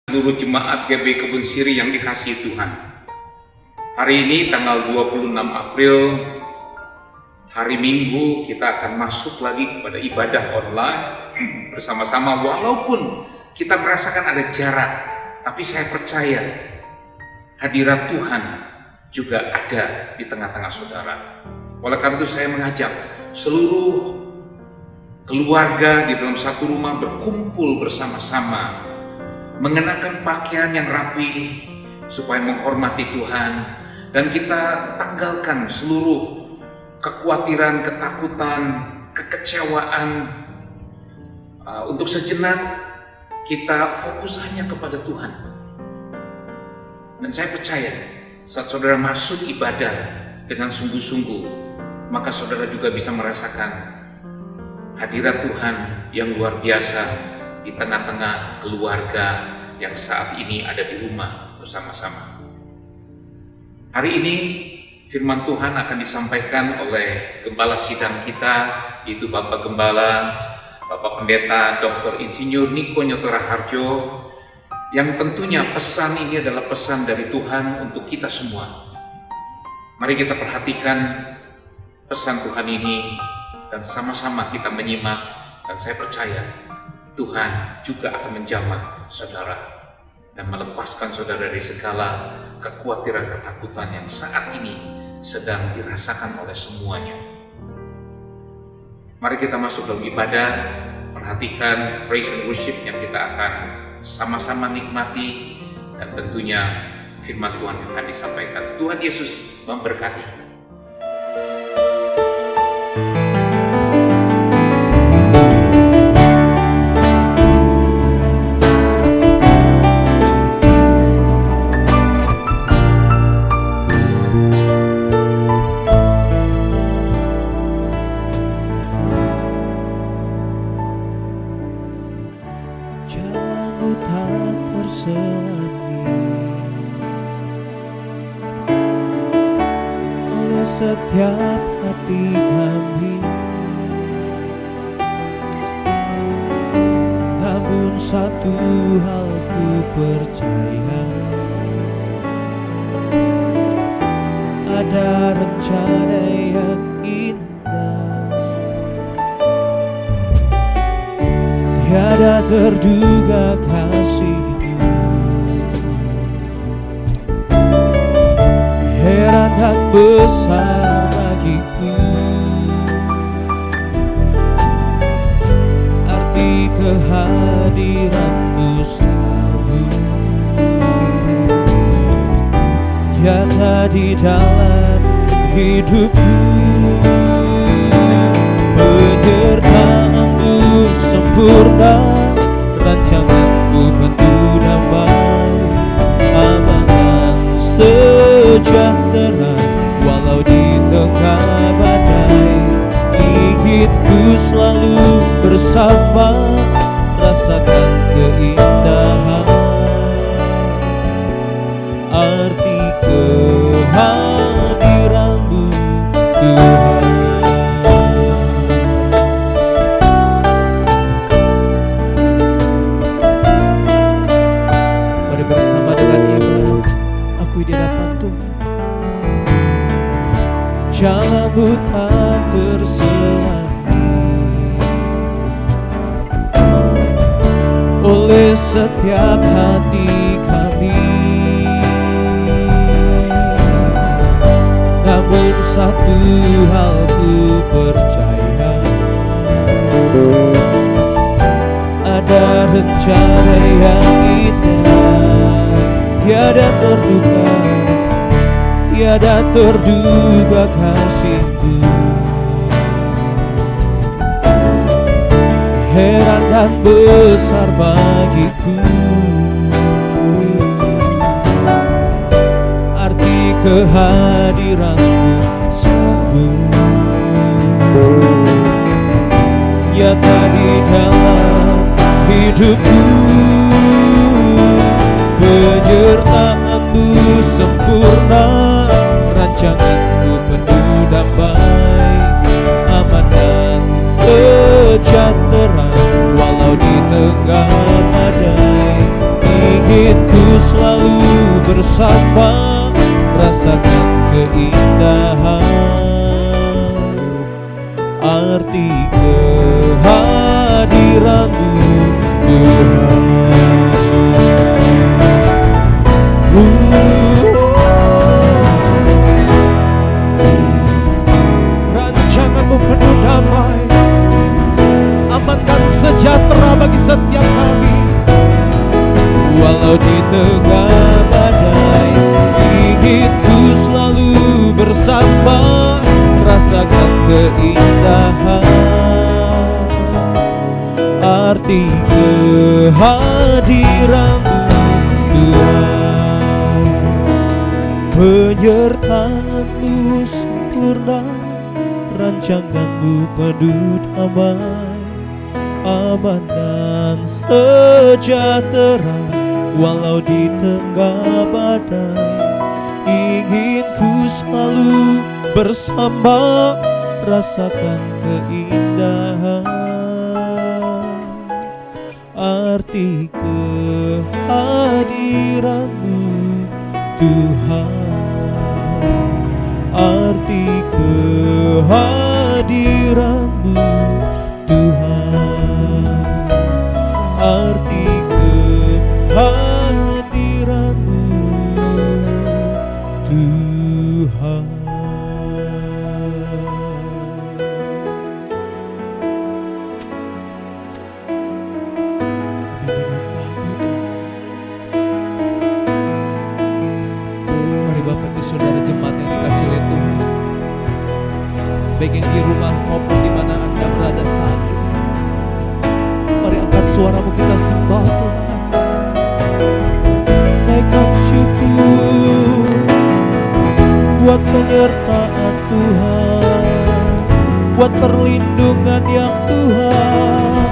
Seluruh jemaat GB Kebun Siri yang dikasihi Tuhan. Hari ini tanggal 26 April, hari Minggu, kita akan masuk lagi kepada ibadah online bersama-sama. Walaupun kita merasakan ada jarak, tapi saya percaya hadirat Tuhan juga ada di tengah-tengah saudara. Oleh karena itu saya mengajak seluruh keluarga di dalam satu rumah berkumpul bersama-sama, mengenakan pakaian yang rapi supaya menghormati Tuhan, dan kita tanggalkan seluruh kekhawatiran, ketakutan, kekecewaan. Untuk sejenak kita fokus hanya kepada Tuhan. Dan saya percaya saat saudara masuk ibadah dengan sungguh-sungguh, maka saudara juga bisa merasakan hadirat Tuhan yang luar biasa di tengah-tengah keluarga yang saat ini ada di rumah bersama-sama. Hari ini firman Tuhan akan disampaikan oleh Gembala Sidang kita, yaitu Bapak Gembala, Bapak Pendeta Dr. Insinyur Niko Nyotora Harjo, yang tentunya pesan ini adalah pesan dari Tuhan untuk kita semua. Mari kita perhatikan pesan Tuhan ini dan sama-sama kita menyimak, dan saya percaya Tuhan juga akan menjamah saudara dan melepaskan saudara dari segala kekhawatiran, ketakutan yang saat ini sedang dirasakan oleh semuanya. Mari kita masuk dalam ibadah, perhatikan praise and worship yang kita akan sama-sama nikmati, dan tentunya firman Tuhan yang akan disampaikan. Tuhan Yesus memberkati. Jangan tak terselami oleh setiap hati kami, namun satu hal ku percaya, ada rencana yang indah, tiada terduga kasih-Mu, heran dan besar bagiku, arti kehadiran-Mu selalu nyata di dalam hidupku. Penyertaan-Mu sempurna, rancangan-Mu penuh damai, amanah sejahtera walau di tengah badai. Inginku selalu bersama, rasakan keindahan arti kehadiran-Mu Tuhan. Jangan tak terselami oleh setiap hati kami, namun satu hal ku percaya, ada rencana yang indah, tiada terduga, tiada terduga kasih-Mu, heran dan besar bagiku, arti kehadiran-Mu sungguh nyata di dalam hidupku. Penyertaan-Mu sempurna, rancangan-Mu penuh damai, amanah sejahtera walau di tengah badai. ingin ku selalu bersama, rasakan keindahan arti kehadiran-Mu Tuhan. Rancangan-Mu penuh damai, aman dan sejahtera bagi setiap kami. Walau di tengah badai, ingin ku selalu bersama, rasakan keindahan arti kehadiran-Mu Tuhan. Penyertaan-Mu sempurna, rancangan-Mu penuh damai, aman dan sejahtera walau di tengah badai. Ingin ku selalu bersama, rasakan keindahan arti kehadiran-Mu Tuhan, arti kehadiran-Mu Tuhan, arti kehadiran-Mu Tuhan. Mari Bapak Ibu Saudara jemaat yang dikasihi oleh Tuhan, baik yang di rumah maupun di mana Anda berada saat ini, mari angkat suaramu, kita sembah Tuhan. Naikkan syukur buat penyertaan Tuhan, buat perlindungan yang Tuhan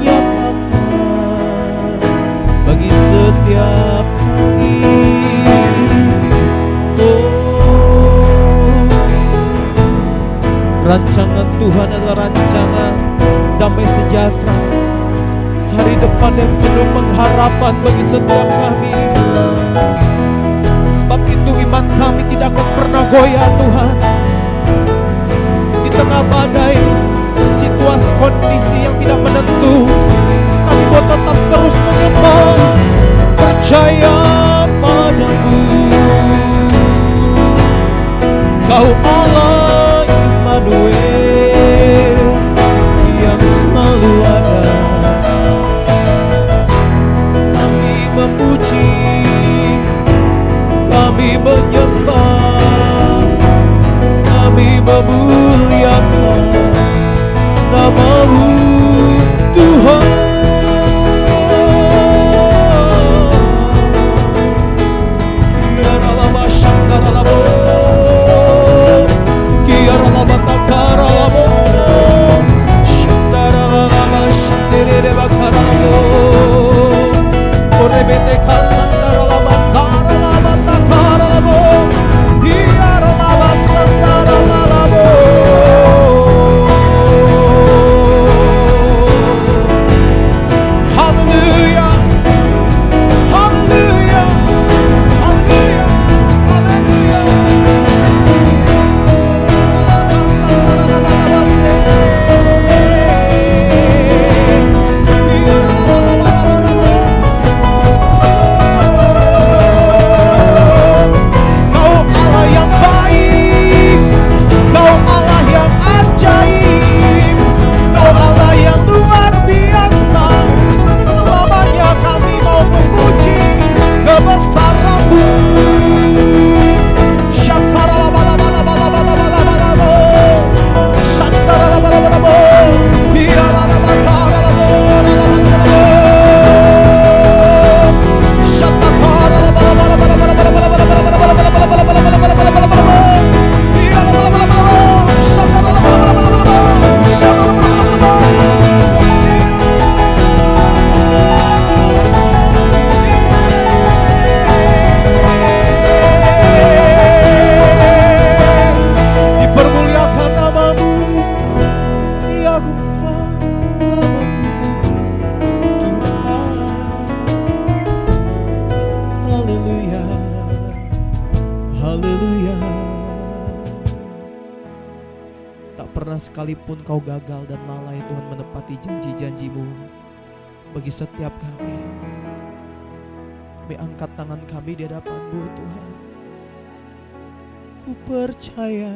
nyatakan bagi setiap kami. Rancangan Tuhan adalah rancangan damai sejahtera, hari depan yang penuh pengharapan bagi setiap kami. Sebab itu iman kami tidak akan pernah goyah Tuhan. Di tengah badai, situasi kondisi yang tidak menentu, kami mau tetap terus menyembah, percaya padamu. Kau Allah Immanuel yang selalu ada. Kami memuji, kami menyembah, kami memuliakan nama-Mu Tuhan. sekalipun kau gagal dan lalai Tuhan menepati janji-janji-Mu bagi setiap kami. Kami angkat tangan kami di hadapan-Mu Tuhan. Ku percaya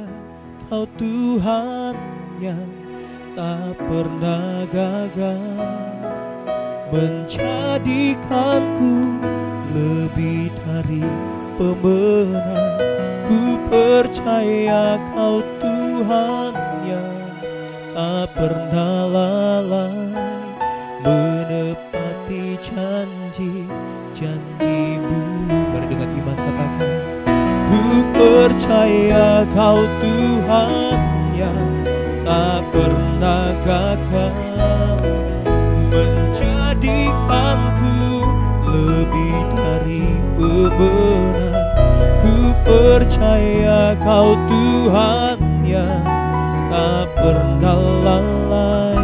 Kau Tuhan yang tak pernah gagal menjadikanku lebih dari pemenang. Ku percaya Kau Tuhan yang tak pernah lalai menepati janji-janji-Mu. Mari dengan iman katakan, ku percaya Kau Tuhan yang tak pernah gagal menjadikanku lebih dari pemenang. Ku percaya Kau Tuhan yang tak pernah lalai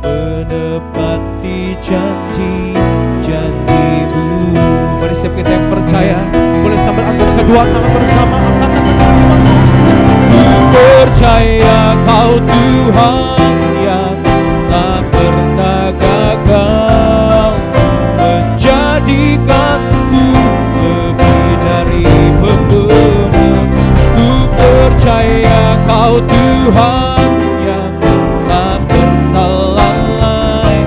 menepati janji-janji-Mu. Mari siap kita yang percaya, boleh sambil angkat kedua tangan bersama, angkat tangan dengan iman. Ku percaya Kau Tuhan yang tak pernah gagal menjadikanku lebih dari pemenang. Ku percaya Kau Tuhan yang tak pernah lalai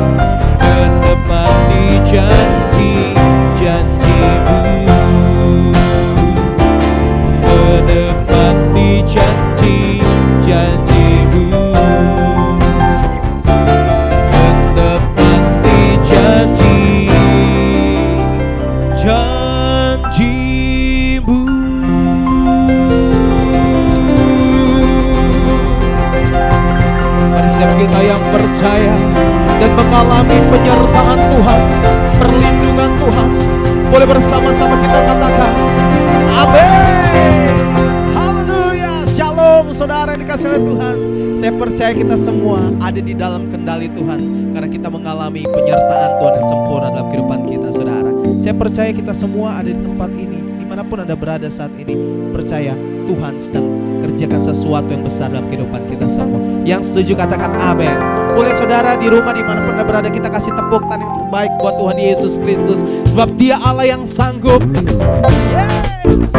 menepati janji-janji-Mu, menepati janji-janji-Mu, menepati janji-janji-Mu. Mari siap kita yang percaya dan mengalami penyertaan Tuhan, perlindungan Tuhan, boleh bersama-sama kita katakan amin. Haleluya. Shalom saudara yang dikasihi oleh Tuhan. Saya percaya kita semua ada di dalam kendali Tuhan karena kita mengalami penyertaan Tuhan yang sempurna dalam kehidupan kita, saudara. Saya percaya kita semua ada di tempat ini, dimanapun Anda berada saat ini, percaya Tuhan sedang kerjakan sesuatu yang besar dalam kehidupan kita semua. Yang setuju katakan amin. Boleh saudara di rumah dimanapun Anda berada, kita kasih tepuk tangan yang terbaik buat Tuhan Yesus Kristus, sebab Dia Allah yang sanggup. Yes.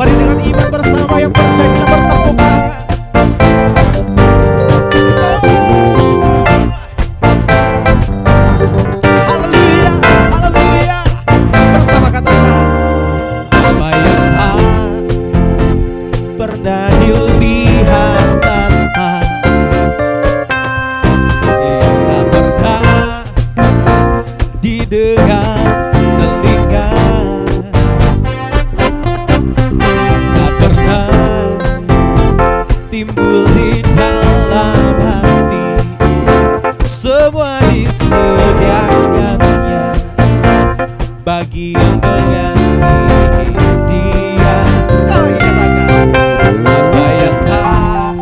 Mari dengan iman bersama yang percaya kita bertepuk tangan. Haleluya, haleluya. Bersama katakan, apa yang tak pernah dilihat mata, yang tak pernah didengar telinga, tak pernah timbul di dalam hati, semua disediakannya bagi yang mengasihi Dia. Sekali katakan, apa yang tak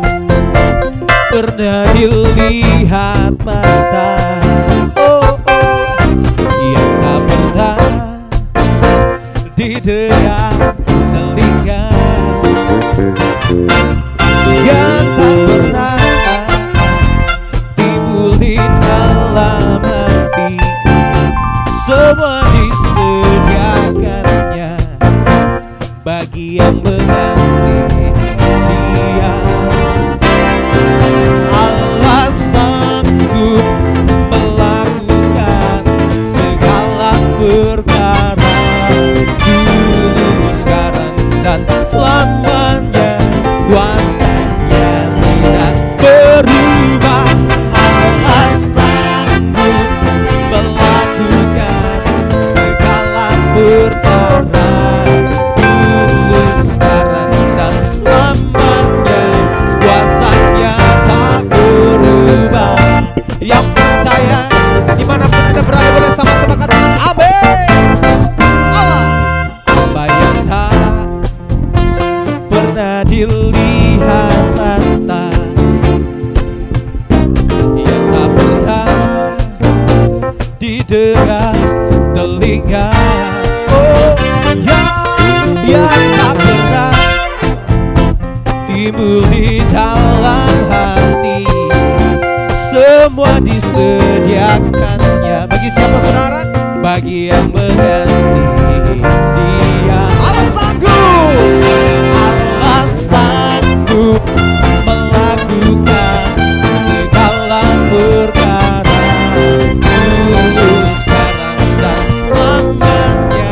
pernah dilihat mata, oh, yang tak pernah didengar telinga, yang tak pernah timbul di dalam hati, semua disediakannya bagi yang mengasihi Dia. Allah sanggup melakukan segala perkara, dulu, sekarang, dan selamanya. Kuasanya tidak berubah. Allah sanggup melakukan segala perkara, dulu, sekarang, dan selamanya. Kuasanya tak berubah. Yang percaya dimanapun Anda berada, boleh sama-sama katakan amin. Allah, apa yang tak pernah dilihat mata, yang tak pernah didengar telinga, oh, yang tak pernah timbul di dalam hati, disediakannya. Bagi siapa saudara? Bagi yang mengasihi Dia. Allah sanggup, Allah sanggup melakukan segala perkara, dulu, sekarang, dan selamanya.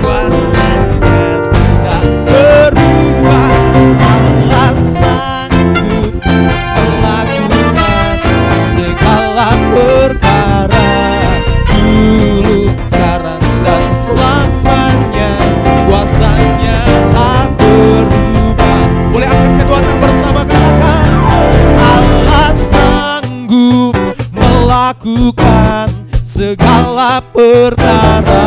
Kuasanya tidak berubah. Allah sanggup melakukan segala perkara, dulu, sekarang, dan selamanya. Kuasanya tak berubah. Boleh angkat kedua tangan bersama, katakan Allah sanggup melakukan segala perkara,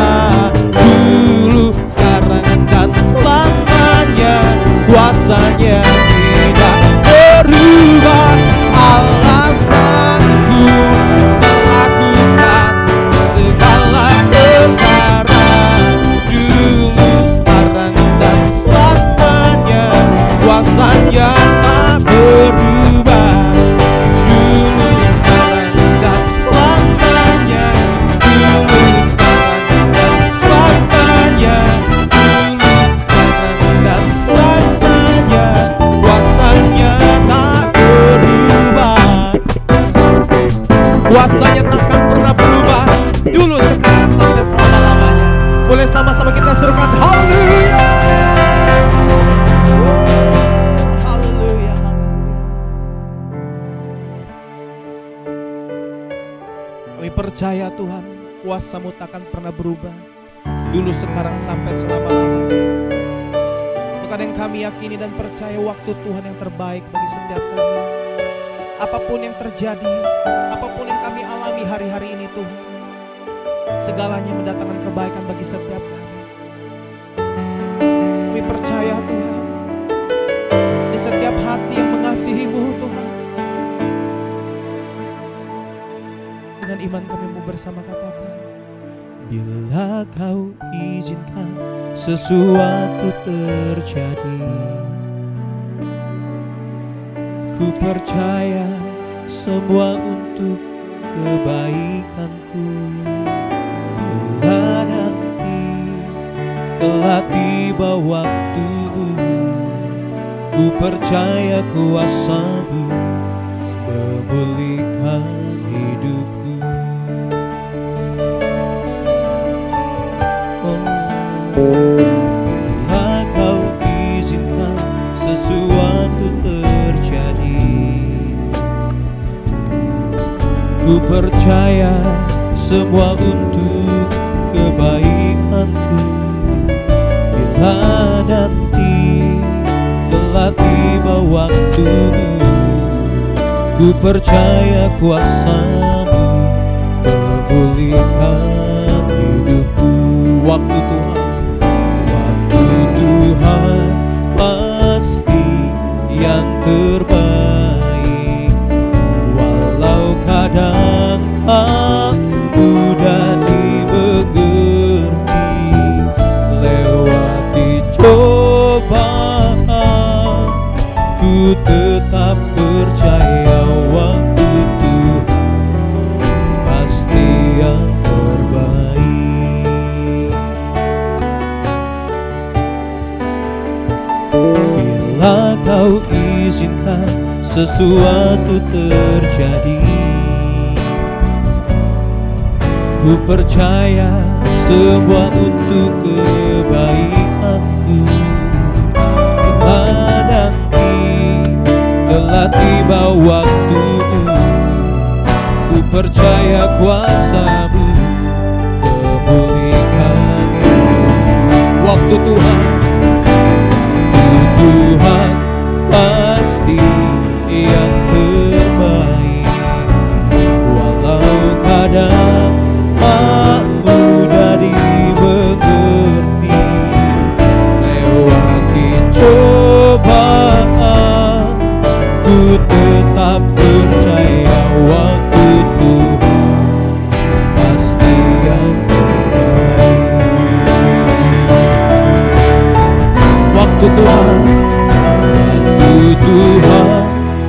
dulu, sekarang, dan selamanya. Kuasanya tidak berubah. Allah sanggup melakukan segala perkara, dulu, sekarang, dan selamanya. Kuasanya tak berubah, dulu, sekarang, dan selamanya. Dulu, sekarang, dan selamanya. Dulu, sekarang, dan selamanya. Kuasanya tak berubah. Kuasanya tak akan pernah berubah, dulu, sekarang, sampai selama-lamanya. Boleh sama-sama kita serukan haleluya. Haleluya, haleluya. Kami percaya Tuhan, kuasa-Mu takkan pernah berubah, dulu, sekarang, sampai selama-lamanya. Bukan yang kami yakini dan percaya waktu Tuhan yang terbaik bagi setiap kami. Apapun yang terjadi, apapun yang kami alami hari-hari ini Tuhan, segalanya mendatangkan kebaikan bagi setiap kami. Kami percaya Tuhan, di setiap hati yang mengasihi-Mu Tuhan, dengan iman kami mau bersama katakan, bila Kau izinkan sesuatu terjadi, ku percaya semua untuk kebaikanku. Bila nanti telah tiba waktumu, ku percaya kuasa-Mu memulihkan hidupku. Oh, bila Kau izinkan sesuatu terjadi, ku percaya semua untuk kebaikanku. Bila nanti telah tiba waktumu, ku percaya kuasa-Mu memulihkan hidupku. Waktu Tuhan pasti yang terbaik, walau kadang tak mudah dimengerti. Lewati cobaan, ku tetap percaya waktu Tuhan pasti yang terbaik. Bila Kau izinkan sesuatu terjadi, ku percaya semua untuk kebaikanku. Bila nanti telah tiba waktumu, ku percaya kuasa-Mu memulihkan hidupku. Waktu Tuhan pasti yang terbaik, walau kadang tak mudah dimengerti. Lewati cobaan, ku tetap percaya waktu Tuhan pasti yang terbaik. Waktu Tuhan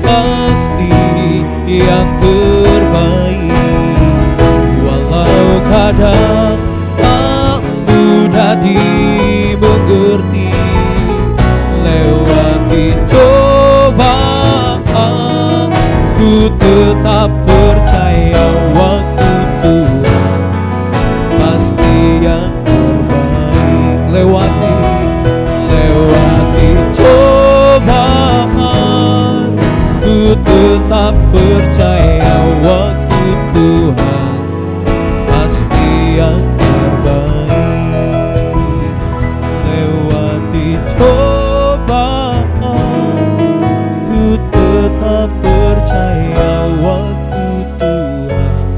pasti yang terbaik, mengerti. Lewati cobaan, ku tetap percaya waktu Tuhan pasti yang terbaik. Lewati cobaan, ku tetap percaya waktu Tuhan pasti yang terbaik. Lewati cobaan, ku tetap percaya waktu Tuhan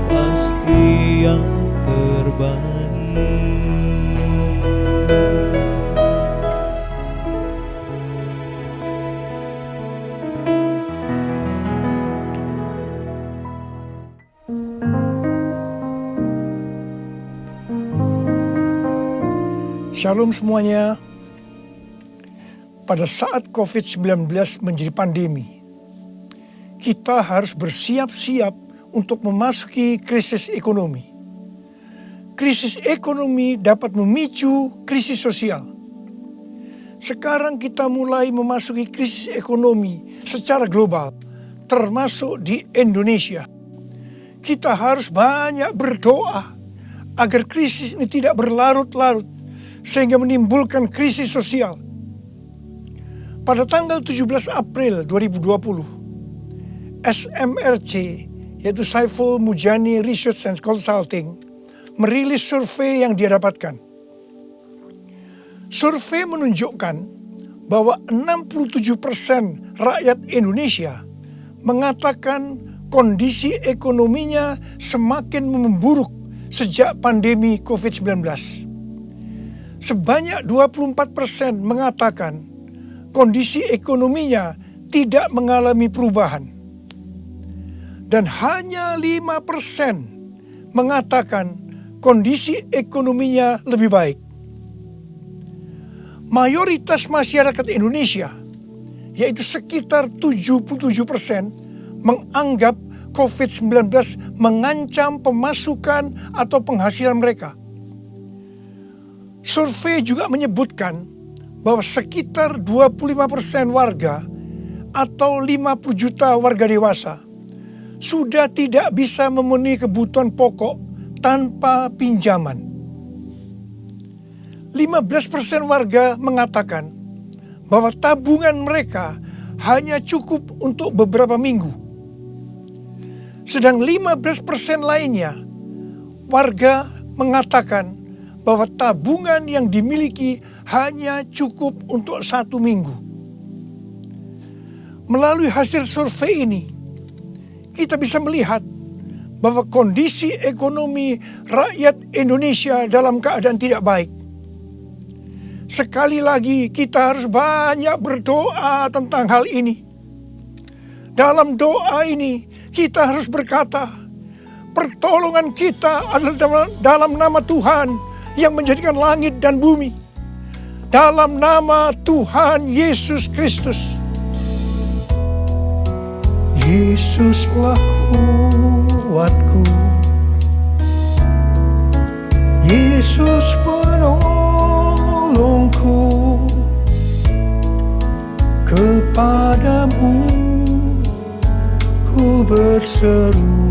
pasti yang terbaik. Shalom semuanya. Pada saat COVID-19 menjadi pandemi, kita harus bersiap-siap untuk memasuki krisis ekonomi. Krisis ekonomi dapat memicu krisis sosial. Sekarang kita mulai memasuki krisis ekonomi secara global, termasuk di Indonesia. Kita harus banyak berdoa agar krisis ini tidak berlarut-larut sehingga menimbulkan krisis sosial. Pada tanggal 17 April 2020, SMRC, yaitu Saiful Mujani Research and Consulting, merilis survei yang dia dapatkan. Survei menunjukkan bahwa 67% rakyat Indonesia mengatakan kondisi ekonominya semakin memburuk sejak pandemi COVID-19. Sebanyak 24% mengatakan kondisi ekonominya tidak mengalami perubahan. Dan hanya 5% mengatakan kondisi ekonominya lebih baik. Mayoritas masyarakat Indonesia, yaitu sekitar 77%, menganggap COVID-19 mengancam pemasukan atau penghasilan mereka. Survei juga menyebutkan bahwa sekitar 25% warga atau 50 juta warga dewasa sudah tidak bisa memenuhi kebutuhan pokok tanpa pinjaman. 15% warga mengatakan bahwa tabungan mereka hanya cukup untuk beberapa minggu. Sedang 15% lainnya warga mengatakan bahwa tabungan yang dimiliki hanya cukup untuk 1 minggu. Melalui hasil survei ini, kita bisa melihat bahwa kondisi ekonomi rakyat Indonesia dalam keadaan tidak baik. Sekali lagi kita harus banyak berdoa tentang hal ini. Dalam doa ini kita harus berkata, pertolongan kita adalah dalam nama Tuhan yang menjadikan langit dan bumi. Dalam nama Tuhan Yesus Kristus. Yesuslah kuatku, Yesus penolongku, kepadamu ku berseru.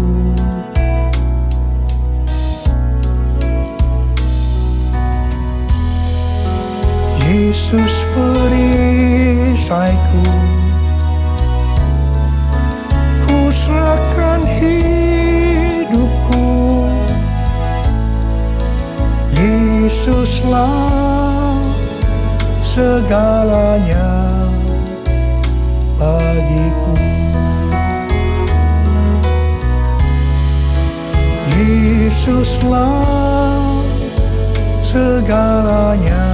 Yesus perisaiku, ku serahkan hidupku. Yesuslah segalanya bagiku. Yesuslah segalanya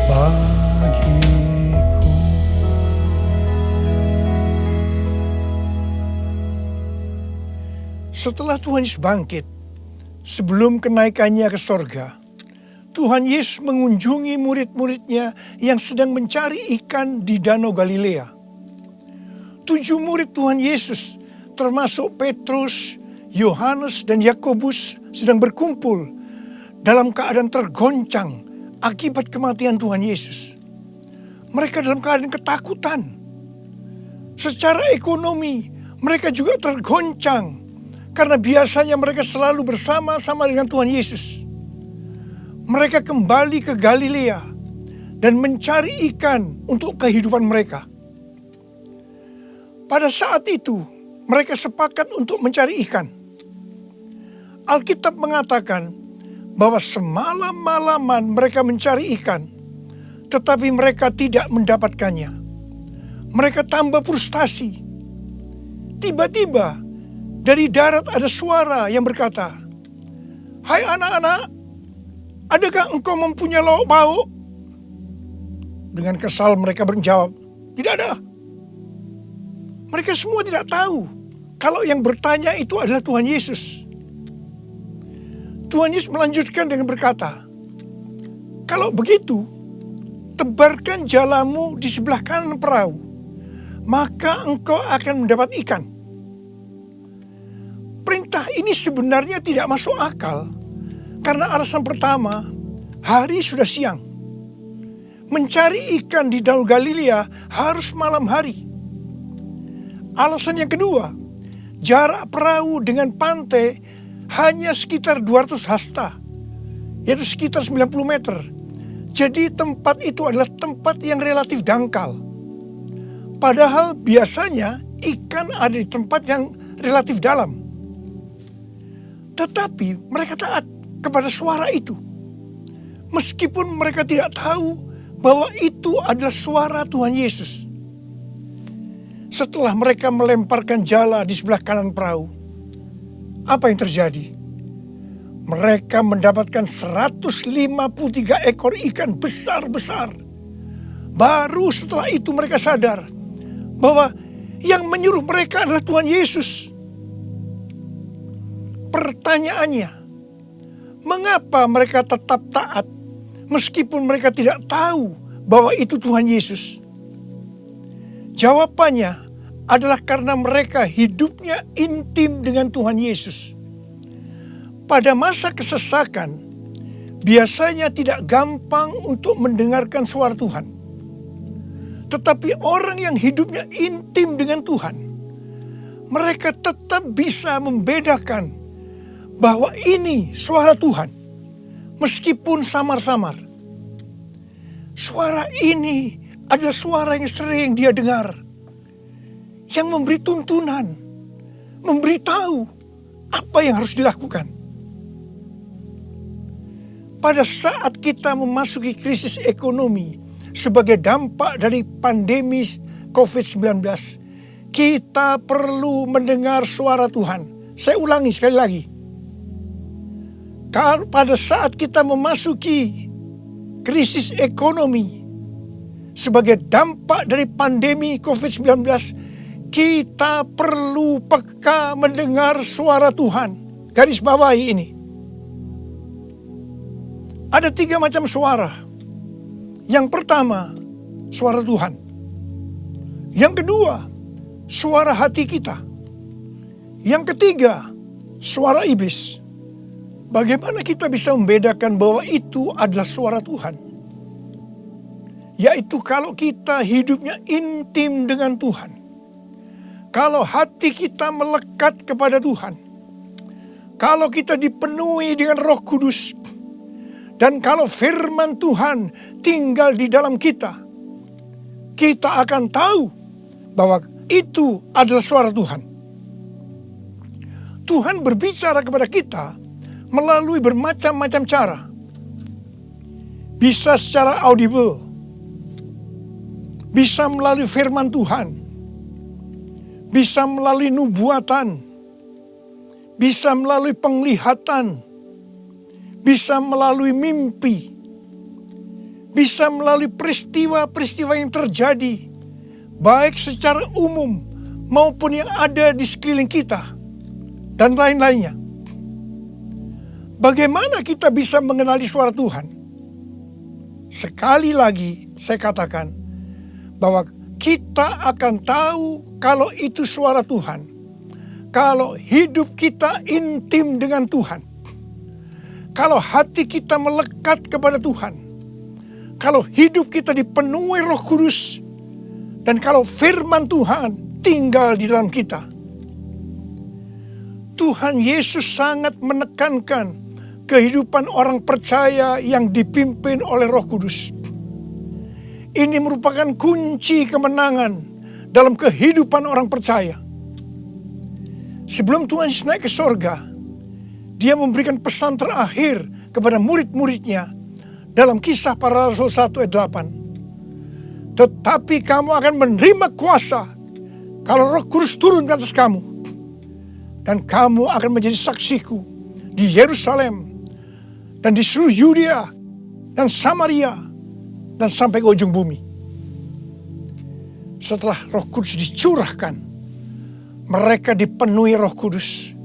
bagiku. Setelah Tuhan Yesus bangkit, sebelum kenaikannya ke sorga, Tuhan Yesus mengunjungi murid-muridnya yang sedang mencari ikan di Danau Galilea. 7 murid Tuhan Yesus, termasuk Petrus, Yohanes, dan Yakobus, sedang berkumpul dalam keadaan tergoncang akibat kematian Tuhan Yesus. Mereka dalam keadaan ketakutan. Secara ekonomi mereka juga tergoncang karena biasanya mereka selalu bersama-sama dengan Tuhan Yesus. Mereka kembali ke Galilea dan mencari ikan untuk kehidupan mereka. Pada saat itu mereka sepakat untuk mencari ikan. Alkitab mengatakan bahwa semalam-malaman mereka mencari ikan, tetapi mereka tidak mendapatkannya. Mereka tambah frustasi. Tiba-tiba dari darat ada suara yang berkata, "Hai anak-anak, adakah engkau mempunyai lauk pauk?" Dengan kesal mereka menjawab, "Tidak ada." Mereka semua tidak tahu kalau yang bertanya itu adalah Tuhan Yesus. Tuhan Yesus melanjutkan dengan berkata, "Kalau begitu, tebarkan jalamu di sebelah kanan perahu, maka engkau akan mendapat ikan." Perintah ini sebenarnya tidak masuk akal, karena alasan pertama, hari sudah siang. Mencari ikan di Danau Galilea harus malam hari. Alasan yang kedua, jarak perahu dengan pantai hanya sekitar 200 hasta, yaitu sekitar 90 meter. Jadi tempat itu adalah tempat yang relatif dangkal. Padahal biasanya ikan ada di tempat yang relatif dalam. Tetapi mereka taat kepada suara itu. Meskipun mereka tidak tahu bahwa itu adalah suara Tuhan Yesus. Setelah mereka melemparkan jala di sebelah kanan perahu, apa yang terjadi? Mereka mendapatkan 153 ekor ikan besar-besar. Baru setelah itu mereka sadar bahwa yang menyuruh mereka adalah Tuhan Yesus. Pertanyaannya, mengapa mereka tetap taat meskipun mereka tidak tahu bahwa itu Tuhan Yesus? Jawabannya adalah karena mereka hidupnya intim dengan Tuhan Yesus. Pada masa kesesakan, biasanya tidak gampang untuk mendengarkan suara Tuhan. Tetapi orang yang hidupnya intim dengan Tuhan, mereka tetap bisa membedakan bahwa ini suara Tuhan, meskipun samar-samar. Suara ini adalah suara yang sering dia dengar, yang memberi tuntunan, memberitahu apa yang harus dilakukan. Pada saat kita memasuki krisis ekonomi sebagai dampak dari pandemi COVID-19, kita perlu mendengar suara Tuhan. Saya ulangi sekali lagi. Pada saat kita memasuki krisis ekonomi sebagai dampak dari pandemi COVID-19, kita perlu peka mendengar suara Tuhan. Garis bawahi ini. Ada 3 macam suara. Yang pertama, suara Tuhan. Yang kedua, suara hati kita. Yang ketiga, suara iblis. Bagaimana kita bisa membedakan bahwa itu adalah suara Tuhan? Yaitu kalau kita hidupnya intim dengan Tuhan. Kalau hati kita melekat kepada Tuhan, kalau kita dipenuhi dengan Roh Kudus, dan kalau firman Tuhan tinggal di dalam kita, kita akan tahu bahwa itu adalah suara Tuhan. Tuhan berbicara kepada kita melalui bermacam-macam cara. Bisa secara audible, bisa melalui firman Tuhan, bisa melalui nubuatan, bisa melalui penglihatan, bisa melalui mimpi, bisa melalui peristiwa-peristiwa yang terjadi, baik secara umum maupun yang ada di sekeliling kita, dan lain-lainnya. Bagaimana kita bisa mengenali suara Tuhan? Sekali lagi saya katakan bahwa kita akan tahu kalau itu suara Tuhan, kalau hidup kita intim dengan Tuhan. Kalau hati kita melekat kepada Tuhan, kalau hidup kita dipenuhi Roh Kudus, dan kalau firman Tuhan tinggal di dalam kita, Tuhan Yesus sangat menekankan kehidupan orang percaya yang dipimpin oleh Roh Kudus. Ini merupakan kunci kemenangan dalam kehidupan orang percaya. Sebelum Tuhan Yesus naik ke sorga, Dia memberikan pesan terakhir kepada murid-muridnya dalam Kisah Para Rasul 1 ayat 8. Tetapi kamu akan menerima kuasa kalau Roh Kudus turun ke atas kamu. Dan kamu akan menjadi saksiku di Yerusalem dan di seluruh Yudea dan Samaria dan sampai ke ujung bumi. Setelah Roh Kudus dicurahkan, mereka dipenuhi Roh Kudus.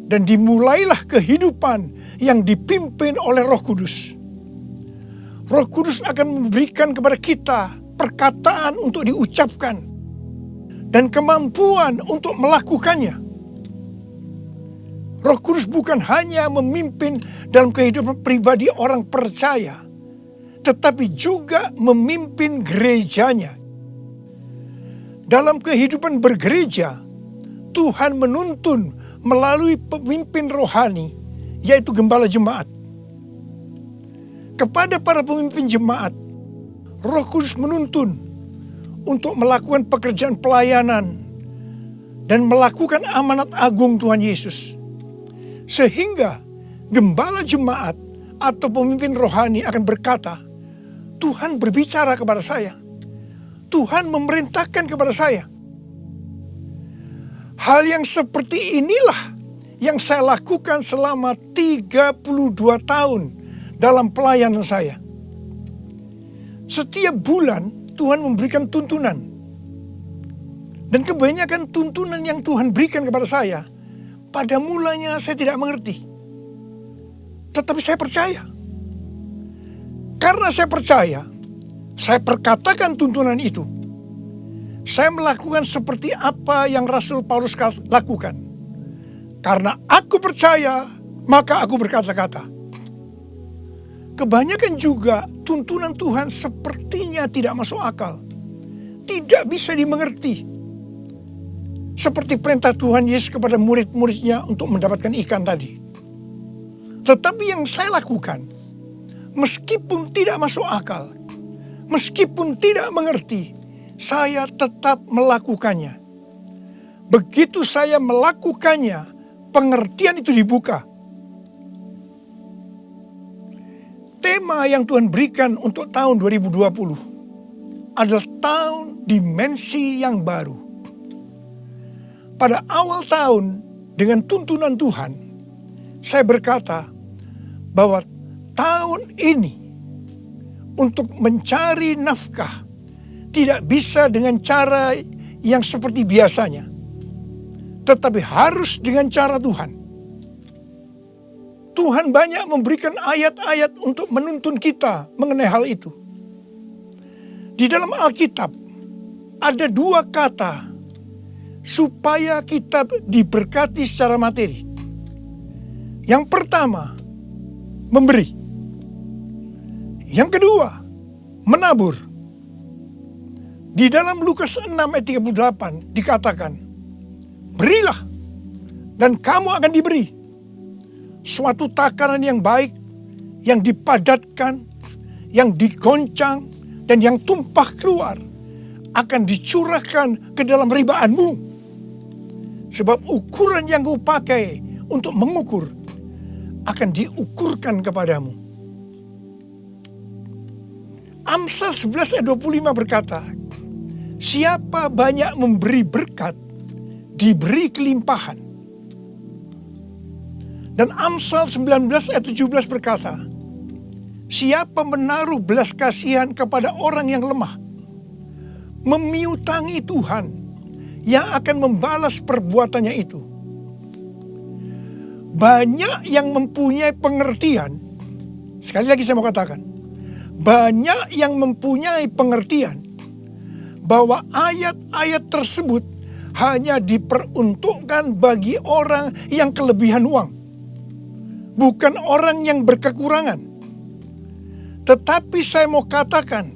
Dan dimulailah kehidupan yang dipimpin oleh Roh Kudus. Roh Kudus akan memberikan kepada kita perkataan untuk diucapkan dan kemampuan untuk melakukannya. Roh Kudus bukan hanya memimpin dalam kehidupan pribadi orang percaya, tetapi juga memimpin gerejanya. Dalam kehidupan bergereja, Tuhan menuntun melalui pemimpin rohani, yaitu gembala jemaat. Kepada para pemimpin jemaat, Roh Kudus menuntun untuk melakukan pekerjaan pelayanan dan melakukan amanat agung Tuhan Yesus. Sehingga gembala jemaat atau pemimpin rohani akan berkata, Tuhan berbicara kepada saya. Tuhan memerintahkan kepada saya. Hal yang seperti inilah yang saya lakukan selama 32 tahun dalam pelayanan saya. Setiap bulan Tuhan memberikan tuntunan. Dan kebanyakan tuntunan yang Tuhan berikan kepada saya, pada mulanya saya tidak mengerti. Tetapi saya percaya. Karena saya percaya, saya perkatakan tuntunan itu. Saya melakukan seperti apa yang Rasul Paulus lakukan. Karena aku percaya, maka aku berkata-kata. Kebanyakan juga tuntunan Tuhan sepertinya tidak masuk akal. Tidak bisa dimengerti. Seperti perintah Tuhan Yesus kepada murid-muridnya untuk mendapatkan ikan tadi. Tetapi yang saya lakukan, meskipun tidak masuk akal, meskipun tidak mengerti, saya tetap melakukannya. Begitu saya melakukannya, pengertian itu dibuka. Tema yang Tuhan berikan untuk tahun 2020 adalah tahun dimensi yang baru. Pada awal tahun dengan tuntunan Tuhan, saya berkata bahwa tahun ini untuk mencari nafkah tidak bisa dengan cara yang seperti biasanya, tetapi harus dengan cara Tuhan. Tuhan banyak memberikan ayat-ayat untuk menuntun kita mengenai hal itu. Di dalam Alkitab ada 2 kata supaya kita diberkati secara materi. Yang pertama, memberi. Yang kedua, menabur. Di dalam Lukas 6 ayat 38 dikatakan, berilah dan kamu akan diberi. Suatu takaran yang baik, yang dipadatkan, yang digoncang, dan yang tumpah keluar akan dicurahkan ke dalam ribaanmu. Sebab ukuran yang kau pakai untuk mengukur akan diukurkan kepadamu. Amsal 11 ayat 25 berkata, siapa banyak memberi berkat, diberi kelimpahan. Dan Amsal 19 ayat 17 berkata, siapa menaruh belas kasihan kepada orang yang lemah, memiutangi Tuhan yang akan membalas perbuatannya itu. Banyak yang mempunyai pengertian, sekali lagi saya mau katakan, banyak yang mempunyai pengertian bahwa ayat-ayat tersebut hanya diperuntukkan bagi orang yang kelebihan uang. bukan orang yang berkekurangan. Tetapi saya mau katakan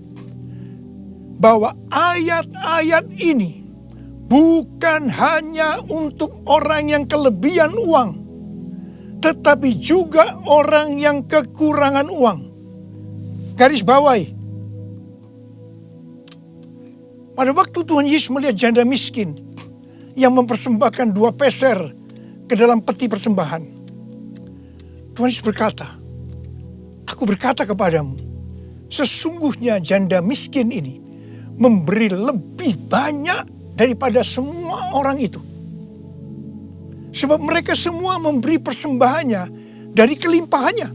bahwa ayat-ayat ini bukan hanya untuk orang yang kelebihan uang, tetapi juga orang yang kekurangan uang. Garis bawahi. Pada waktu Tuhan Yesus melihat janda miskin yang mempersembahkan 2 peser ke dalam peti persembahan, Tuhan Yesus berkata, "Aku berkata kepadamu, sesungguhnya janda miskin ini memberi lebih banyak daripada semua orang itu. Sebab mereka semua memberi persembahannya dari kelimpahannya.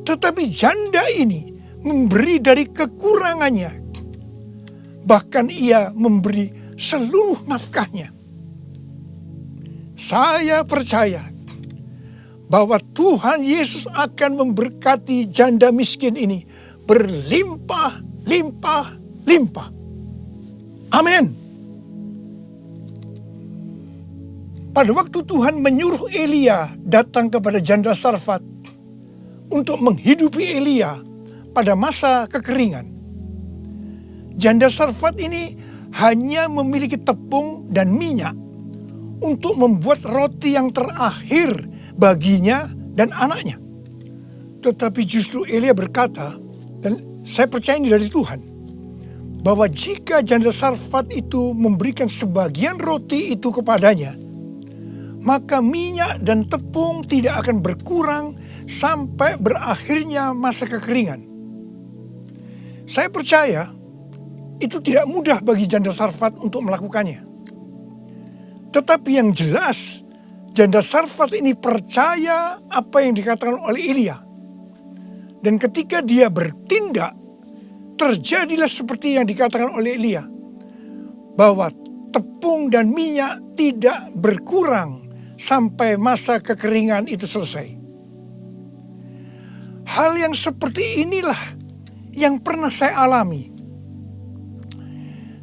Tetapi janda ini memberi dari kekurangannya. Bahkan ia memberi seluruh nafkahnya." Saya percaya bahwa Tuhan Yesus akan memberkati janda miskin ini berlimpah, limpah, limpah. Amin. Pada waktu Tuhan menyuruh Elia datang kepada janda Sarfat untuk menghidupi Elia pada masa kekeringan, janda Sarfat ini hanya memiliki tepung dan minyak untuk membuat roti yang terakhir baginya dan anaknya. Tetapi justru Elia berkata, dan saya percaya ini dari Tuhan, bahwa jika janda Sarfat itu memberikan sebagian roti itu kepadanya, maka minyak dan tepung tidak akan berkurang sampai berakhirnya masa kekeringan. Saya percaya itu tidak mudah bagi janda Sarfat untuk melakukannya. Tetapi yang jelas, janda Sarfat ini percaya apa yang dikatakan oleh Elia. Dan ketika dia bertindak, terjadilah seperti yang dikatakan oleh Elia, bahwa tepung dan minyak tidak berkurang sampai masa kekeringan itu selesai. Hal yang seperti inilah yang pernah saya alami.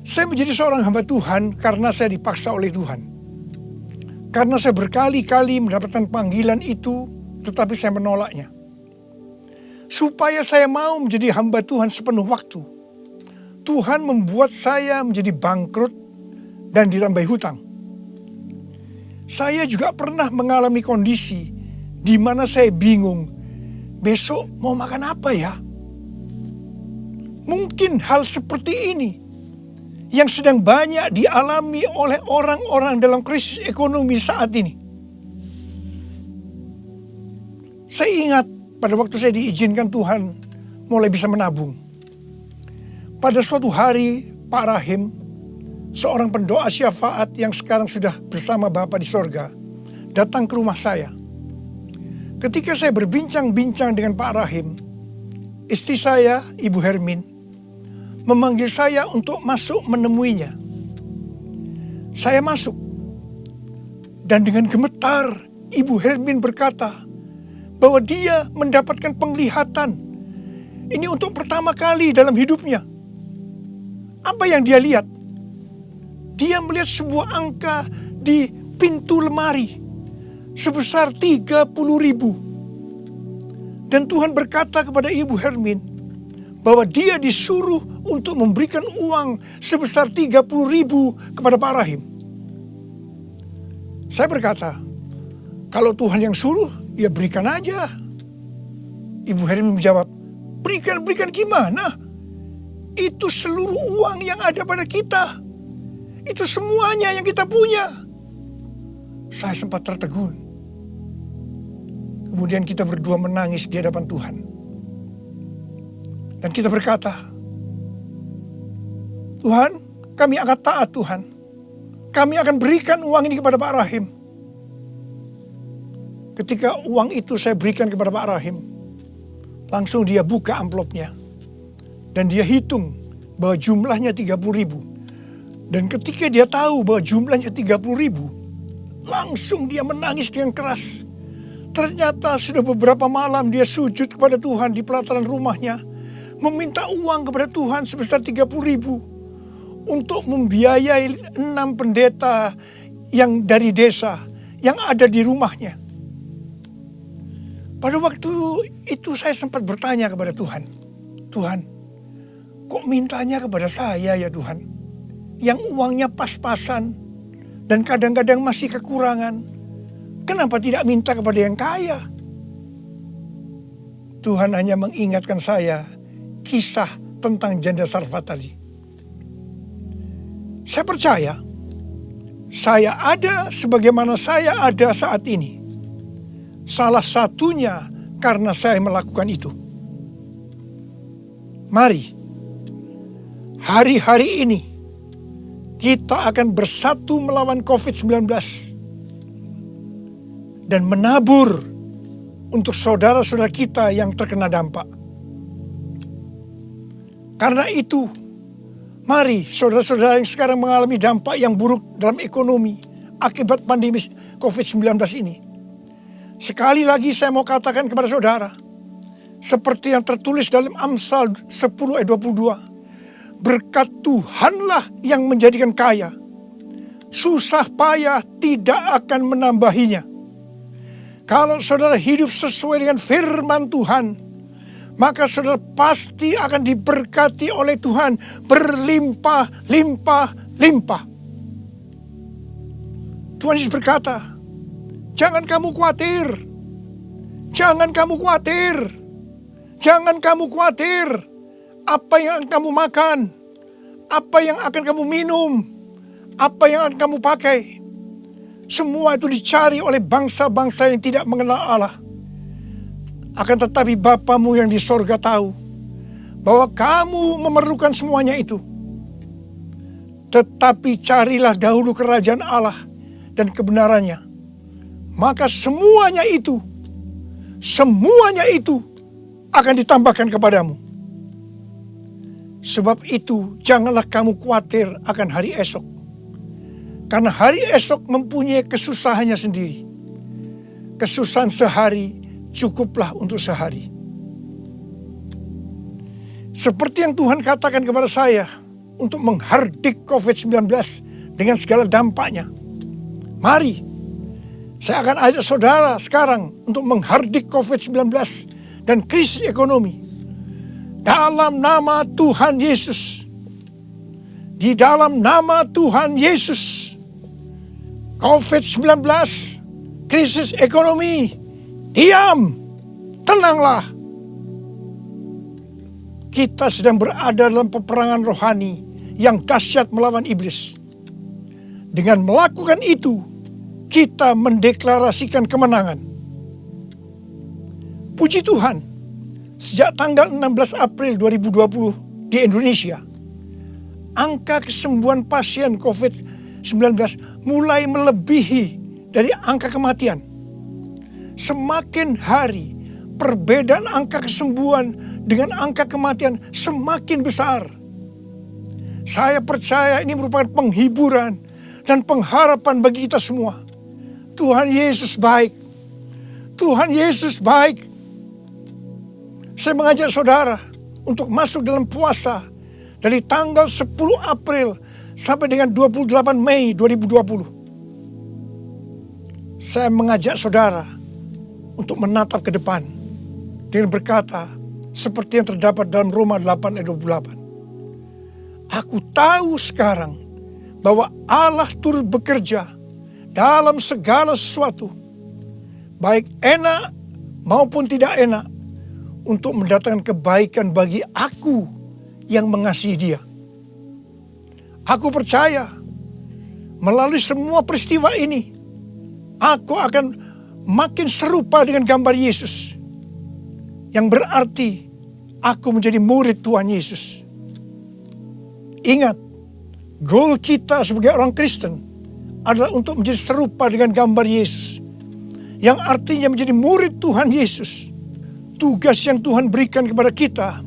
Saya menjadi seorang hamba Tuhan karena saya dipaksa oleh Tuhan. Karena saya berkali-kali mendapatkan panggilan itu, tetapi saya menolaknya. Supaya saya mau menjadi hamba Tuhan sepenuh waktu, Tuhan membuat saya menjadi bangkrut dan ditambahi hutang. Saya juga pernah mengalami kondisi di mana saya bingung, besok mau makan apa ya? Mungkin hal seperti ini yang sedang banyak dialami oleh orang-orang dalam krisis ekonomi saat ini. Saya ingat pada waktu saya diizinkan Tuhan mulai bisa menabung. Pada suatu hari, Pak Rahim, seorang pendoa syafaat yang sekarang sudah bersama Bapa di sorga, datang ke rumah saya. Ketika saya berbincang-bincang dengan Pak Rahim, istri saya, Ibu Hermin, memanggil saya untuk masuk menemuinya. Saya masuk, dan dengan gemetar Ibu Hermin berkata bahwa dia mendapatkan penglihatan. Ini untuk pertama kali dalam hidupnya. Apa yang dia lihat? Dia melihat sebuah angka di pintu lemari sebesar 30.000. Dan Tuhan berkata kepada Ibu Hermin bahwa dia disuruh untuk memberikan uang sebesar 30.000 kepada Pak Rahim. Saya berkata, kalau Tuhan yang suruh, ya berikan aja. Ibu Hermin menjawab, berikan gimana? Itu seluruh uang yang ada pada kita. Itu semuanya yang kita punya. Saya sempat tertegun. Kemudian kita berdua menangis di hadapan Tuhan. Dan kita berkata, Tuhan, kami akan taat Tuhan. Kami akan berikan uang ini kepada Pak Rahim. Ketika uang itu saya berikan kepada Pak Rahim, langsung dia buka amplopnya. Dan dia hitung bahwa jumlahnya 30.000. Dan ketika dia tahu bahwa jumlahnya 30.000, langsung dia menangis dengan keras. Ternyata sudah beberapa malam dia sujud kepada Tuhan di pelataran rumahnya, meminta uang kepada Tuhan sebesar 30.000 untuk membiayai 6 pendeta yang dari desa yang ada di rumahnya. Pada waktu itu saya sempat bertanya kepada Tuhan, Tuhan, kok mintanya kepada saya ya Tuhan, yang uangnya pas-pasan dan kadang-kadang masih kekurangan, kenapa tidak minta kepada yang kaya? Tuhan hanya mengingatkan saya kisah tentang janda Sarfat tadi. Saya percaya, saya ada sebagaimana saya ada saat ini. Salah satunya karena saya melakukan itu. Mari, hari-hari ini kita akan bersatu melawan COVID-19 dan menabur untuk saudara-saudara kita yang terkena dampak. Karena itu, mari saudara-saudara yang sekarang mengalami dampak yang buruk dalam ekonomi akibat pandemi COVID-19 ini. Sekali lagi saya mau katakan kepada saudara, seperti yang tertulis dalam Amsal 10 ayat 22. Berkat Tuhanlah yang menjadikan kaya. Susah payah tidak akan menambahinya. Kalau saudara hidup sesuai dengan firman Tuhan, maka saudara pasti akan diberkati oleh Tuhan berlimpah, limpah, limpah. Tuhan Yesus berkata, jangan kamu khawatir. Jangan kamu khawatir. Jangan kamu khawatir. Apa yang akan kamu makan. Apa yang akan kamu minum. Apa yang akan kamu pakai. Semua itu dicari oleh bangsa-bangsa yang tidak mengenal Allah. Akan tetapi Bapamu yang di sorga tahu bahwa kamu memerlukan semuanya itu. Tetapi carilah dahulu kerajaan Allah dan kebenarannya. Maka semuanya itu akan ditambahkan kepadamu. Sebab itu janganlah kamu khawatir akan hari esok. Karena hari esok mempunyai kesusahannya sendiri. Kesusahan sehari cukuplah untuk sehari. Seperti yang Tuhan katakan kepada saya untuk menghardik COVID-19 dengan segala dampaknya. Mari, saya akan ajak saudara sekarang untuk menghardik COVID-19 dan krisis ekonomi. Dalam nama Tuhan Yesus. Di dalam nama Tuhan Yesus. COVID-19, krisis ekonomi, diam, tenanglah. Kita sedang berada dalam peperangan rohani yang dahsyat melawan iblis. Dengan melakukan itu, kita mendeklarasikan kemenangan. Puji Tuhan, sejak tanggal 16 April 2020 di Indonesia, angka kesembuhan pasien COVID-19 mulai melebihi dari angka kematian. Semakin hari, perbedaan angka kesembuhan dengan angka kematian semakin besar. Saya percaya ini merupakan penghiburan dan pengharapan bagi kita semua. Tuhan Yesus baik. Tuhan Yesus baik. Saya mengajak saudara untuk masuk dalam puasa dari tanggal 10 April sampai dengan 28 Mei 2020. Saya mengajak saudara untuk menatap ke depan dengan berkata seperti yang terdapat dalam Roma 8 ayat 28. Aku tahu sekarang bahwa Allah turut bekerja dalam segala sesuatu, baik enak maupun tidak enak, untuk mendatangkan kebaikan bagi aku yang mengasihi Dia. Aku percaya melalui semua peristiwa ini, aku akan makin serupa dengan gambar Yesus, yang berarti aku menjadi murid Tuhan Yesus. Ingat, goal kita sebagai orang Kristen adalah untuk menjadi serupa dengan gambar Yesus, yang artinya menjadi murid Tuhan Yesus. Tugas yang Tuhan berikan kepada kita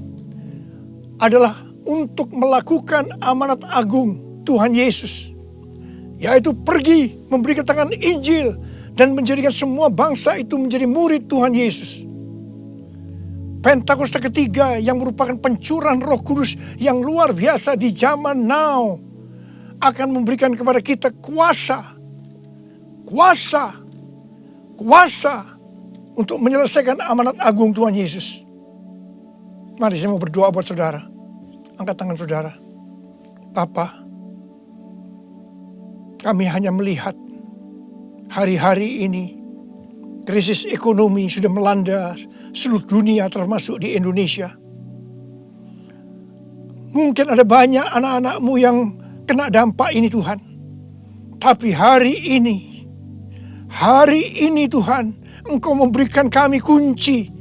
adalah untuk melakukan amanat agung Tuhan Yesus, yaitu pergi memberi keterangan Injil dan menjadikan semua bangsa itu menjadi murid Tuhan Yesus. Pentakosta ketiga yang merupakan pencurahan Roh Kudus yang luar biasa di zaman now akan memberikan kepada kita kuasa untuk menyelesaikan amanat agung Tuhan Yesus. Mari saya mau berdoa buat saudara. Angkat tangan saudara. Bapa, kami hanya melihat hari-hari ini krisis ekonomi sudah melanda seluruh dunia termasuk di Indonesia. Mungkin ada banyak anak-anak-Mu yang kena dampak ini Tuhan. Tapi hari ini Tuhan, Engkau memberikan kami kunci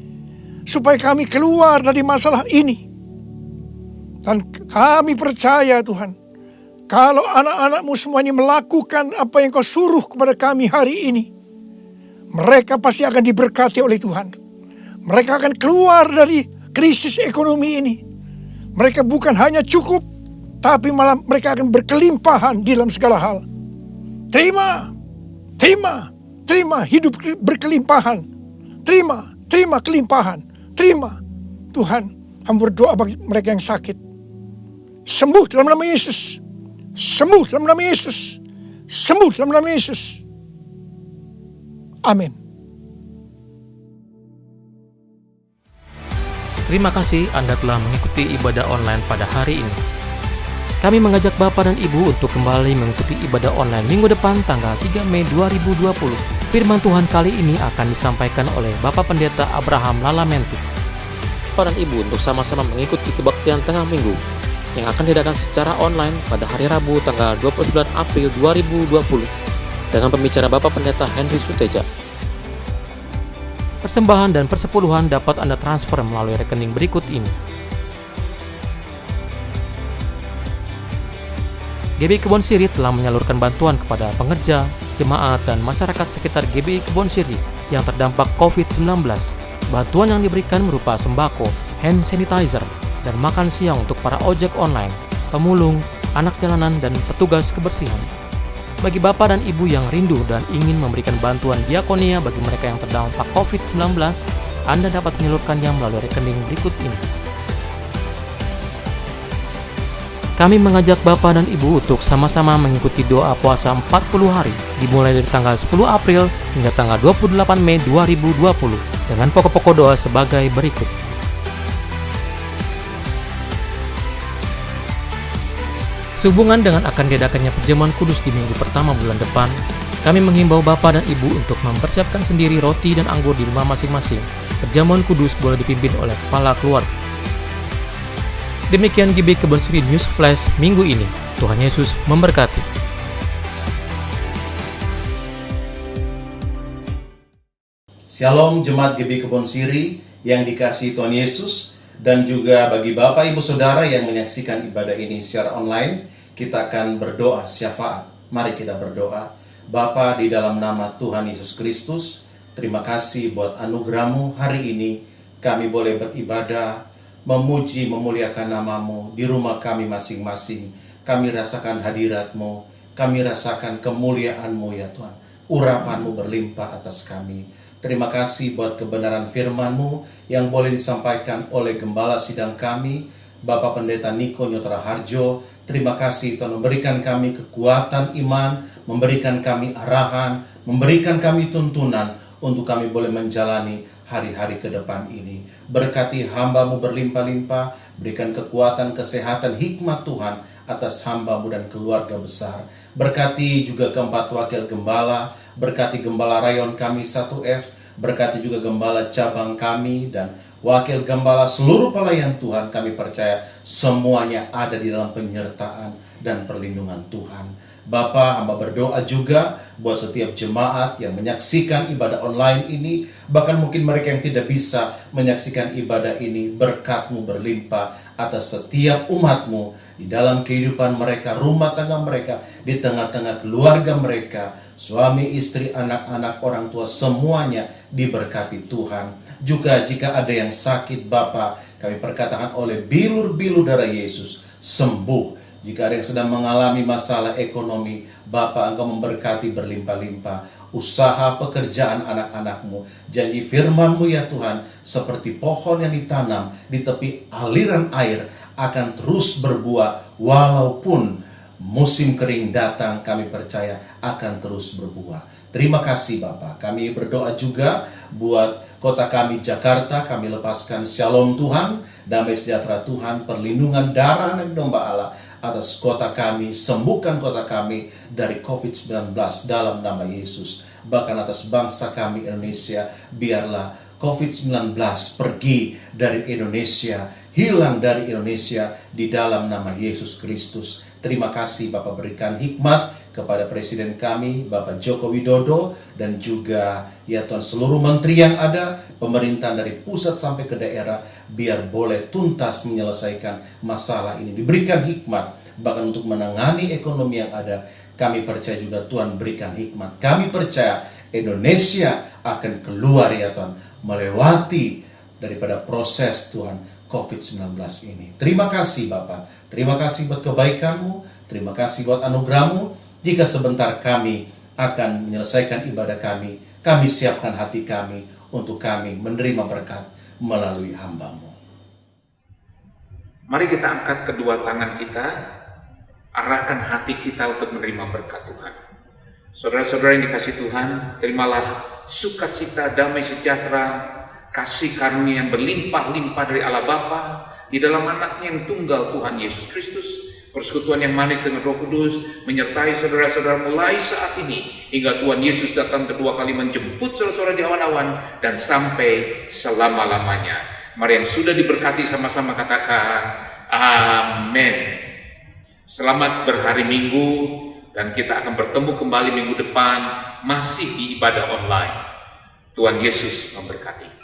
supaya kami keluar dari masalah ini. Dan kami percaya Tuhan, kalau anak-anak-Mu semua ini melakukan apa yang Kau suruh kepada kami hari ini, mereka pasti akan diberkati oleh Tuhan. Mereka akan keluar dari krisis ekonomi ini. Mereka bukan hanya cukup, tapi malah mereka akan berkelimpahan di dalam segala hal. Terima hidup berkelimpahan. Terima kelimpahan. Terima. Tuhan, hamba berdoa bagi mereka yang sakit. Sembuh dalam nama Yesus. Sembuh dalam nama Yesus. Sembuh dalam nama Yesus. Amin. Terima kasih Anda telah mengikuti ibadah online pada hari ini. Kami mengajak Bapak dan Ibu untuk kembali mengikuti ibadah online minggu depan tanggal 3 Mei 2020. Firman Tuhan kali ini akan disampaikan oleh Bapak Pendeta Abraham Lalamenti. Bapak dan Ibu untuk sama-sama mengikuti kebaktian tengah minggu yang akan diadakan secara online pada hari Rabu tanggal 29 April 2020 dengan pembicara Bapak Pendeta Henry Suteja. Persembahan dan persepuluhan dapat Anda transfer melalui rekening berikut ini. GBI Kebon Siri telah menyalurkan bantuan kepada pengerja, jemaat, dan masyarakat sekitar GBI Kebon Siri yang terdampak COVID-19. Bantuan yang diberikan berupa sembako, hand sanitizer, dan makan siang untuk para ojek online, pemulung, anak jalanan, dan petugas kebersihan. Bagi Bapak dan Ibu yang rindu dan ingin memberikan bantuan diakonia bagi mereka yang terdampak COVID-19, Anda dapat menyalurkannya melalui rekening berikut ini. Kami mengajak Bapak dan Ibu untuk sama-sama mengikuti doa puasa 40 hari, dimulai dari tanggal 10 April hingga tanggal 28 Mei 2020, dengan pokok-pokok doa sebagai berikut. Sehubungan dengan akan diadakannya perjamuan kudus di minggu pertama bulan depan, kami menghimbau Bapak dan Ibu untuk mempersiapkan sendiri roti dan anggur di rumah masing-masing. Perjamuan kudus boleh dipimpin oleh kepala keluarga. Demikian GBI Kebon Siri News Flash minggu ini. Tuhan Yesus memberkati. Shalom jemaat GBI Kebon Siri yang dikasihi Tuhan Yesus, dan juga bagi Bapak Ibu Saudara yang menyaksikan ibadah ini secara online, kita akan berdoa syafaat. Mari kita berdoa. Bapa, di dalam nama Tuhan Yesus Kristus, terima kasih buat anugerah-Mu hari ini. Kami boleh beribadah, memuji, memuliakan nama-Mu di rumah kami masing-masing. Kami rasakan hadirat-Mu, kami rasakan kemuliaan-Mu ya Tuhan. Urapan-Mu berlimpah atas kami. Terima kasih buat kebenaran firman-Mu yang boleh disampaikan oleh Gembala Sidang kami, Bapak Pendeta Niko Nyotra Harjo. Terima kasih Tuhan memberikan kami kekuatan iman, memberikan kami arahan, memberikan kami tuntunan untuk kami boleh menjalani hari-hari ke depan ini. Berkati hamba-Mu berlimpah-limpah, berikan kekuatan, kesehatan, hikmat Tuhan atas hamba-Mu dan keluarga besar. Berkati juga keempat wakil gembala, berkati gembala rayon kami 1F, berkati juga gembala cabang kami dan wakil gembala seluruh pelayan Tuhan. Kami percaya semuanya ada di dalam penyertaan dan perlindungan Tuhan. Bapa, hamba berdoa juga buat setiap jemaat yang menyaksikan ibadah online ini, bahkan mungkin mereka yang tidak bisa menyaksikan ibadah ini. Berkat-Mu berlimpah atas setiap umat-Mu di dalam kehidupan mereka, rumah tangga mereka, di tengah-tengah keluarga mereka, suami, istri, anak-anak, orang tua, semuanya diberkati Tuhan. Juga jika ada yang sakit Bapa, kami perkatakan oleh bilur-bilur darah Yesus, sembuh. Jika ada yang sedang mengalami masalah ekonomi, Bapa, Engkau memberkati berlimpah-limpah usaha pekerjaan anak-anak-Mu. Janji firman-Mu ya Tuhan, seperti pohon yang ditanam di tepi aliran air, akan terus berbuah walaupun musim kering datang. Kami percaya akan terus berbuah. Terima kasih Bapak. Kami berdoa juga buat kota kami Jakarta. Kami lepaskan shalom Tuhan, damai sejahtera Tuhan, perlindungan darah anak domba Allah atas kota kami. Sembuhkan kota kami dari COVID-19 dalam nama Yesus. Bahkan atas bangsa kami Indonesia, biarlah COVID-19 pergi dari Indonesia, hilang dari Indonesia di dalam nama Yesus Kristus. Terima kasih Bapak, berikan hikmat kepada Presiden kami, Bapak Joko Widodo, dan juga ya Tuhan seluruh menteri yang ada, pemerintahan dari pusat sampai ke daerah, biar boleh tuntas menyelesaikan masalah ini. Diberikan hikmat, bahkan untuk menangani ekonomi yang ada. Kami percaya juga Tuhan berikan hikmat. Kami percaya Indonesia akan keluar ya Tuhan, melewati daripada proses Tuhan COVID-19 ini. Terima kasih Bapak, terima kasih buat kebaikan-Mu, terima kasih buat anugerah-Mu. Jika sebentar kami akan menyelesaikan ibadah kami siapkan hati kami untuk kami menerima berkat melalui hamba-Mu. Mari kita angkat kedua tangan kita, arahkan hati kita untuk menerima berkat Tuhan. Saudara-saudara yang dikasih Tuhan, terimalah sukacita, damai sejahtera, kasih karunia yang berlimpah-limpah dari Allah Bapa di dalam anaknya yang tunggal Tuhan Yesus Kristus. Persekutuan yang manis dengan Roh Kudus menyertai saudara-saudara mulai saat ini hingga Tuhan Yesus datang kedua kali menjemput saudara-saudara di awan-awan dan sampai selama-lamanya. Mari yang sudah diberkati sama-sama katakan amin. Selamat berhari Minggu, dan kita akan bertemu kembali minggu depan masih di ibadah online. Tuhan Yesus memberkati.